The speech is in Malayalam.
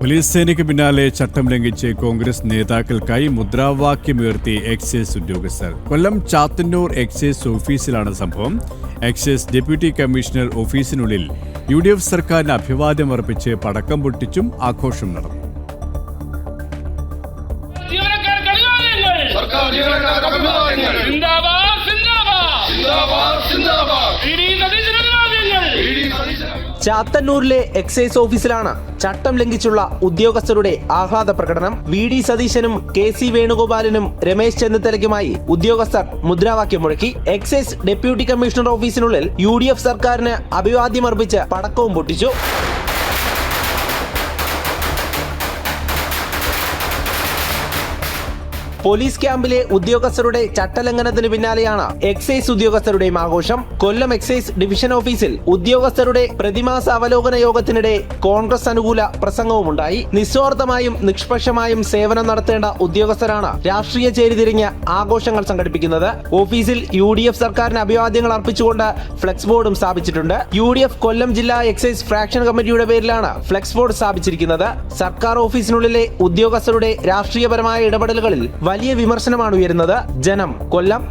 പോലീസ് സേനയ്ക്ക് പിന്നാലെ ചട്ടം ലംഘിച്ച് കോൺഗ്രസ് നേതാക്കൾക്കായി മുദ്രാവാക്യമുയർത്തി എക്സൈസ് ഉദ്യോഗസ്ഥർ. കൊല്ലം ചാത്തന്നൂർ എക്സൈസ് ഓഫീസിലാണ് സംഭവം. എക്സൈസ് ഡെപ്യൂട്ടി കമ്മീഷണർ ഓഫീസിനുള്ളിൽ UDF സർക്കാരിന് അഭിവാദ്യം അർപ്പിച്ച് പടക്കം പൊട്ടിച്ചും ആഘോഷം നടന്നു. ചാത്തന്നൂരിലെ എക്സൈസ് ഓഫീസിലാണ് ചട്ടം ലംഘിച്ചുള്ള ഉദ്യോഗസ്ഥരുടെ ആഹ്ലാദ പ്രകടനം. VD സതീശനും KC വേണുഗോപാലിനും രമേശ് ചെന്നിത്തലയ്ക്കുമായി ഉദ്യോഗസ്ഥർ മുദ്രാവാക്യം മുഴക്കി. എക്സൈസ് ഡെപ്യൂട്ടി കമ്മീഷണർ ഓഫീസിനുള്ളിൽ UDF സർക്കാരിന് അഭിവാദ്യമർപ്പിച്ച് പടക്കവും പൊട്ടിച്ചു. പോലീസ് ക്യാമ്പിലെ ഉദ്യോഗസ്ഥരുടെ ചട്ടലംഘനത്തിന് പിന്നാലെയാണ് എക്സൈസ് ഉദ്യോഗസ്ഥരുടെയും ആഘോഷം. കൊല്ലം എക്സൈസ് ഡിവിഷൻ ഓഫീസിൽ ഉദ്യോഗസ്ഥരുടെ പ്രതിമാസ അവലോകന യോഗത്തിനിടെ കോൺഗ്രസ് അനുകൂല പ്രസംഗവുമുണ്ടായി. നിസ്വാർത്ഥമായും നിഷ്പക്ഷമായും സേവനം നടത്തേണ്ട ഉദ്യോഗസ്ഥരാണ് രാഷ്ട്രീയ ചേരിതിരിഞ്ഞ് ആഘോഷങ്ങൾ സംഘടിപ്പിക്കുന്നത്. ഓഫീസിൽ UDF സർക്കാരിന് അഭിവാദ്യങ്ങൾ അർപ്പിച്ചുകൊണ്ട് ഫ്ലെക്സ് ബോർഡും സ്ഥാപിച്ചിട്ടുണ്ട്. UDF കൊല്ലം ജില്ലാ എക്സൈസ് ഫ്രാക്ഷൻ കമ്മിറ്റിയുടെ പേരിലാണ് ഫ്ലെക്സ് ബോർഡ് സ്ഥാപിച്ചിരിക്കുന്നത്. സർക്കാർ ഓഫീസിനുള്ളിലെ ഉദ്യോഗസ്ഥരുടെ രാഷ്ട്രീയപരമായ ഇടപെടലുകളിൽ വലിയ വിമർശനമാണ് ഉയരുന്നത്. ജനം, കൊല്ലം.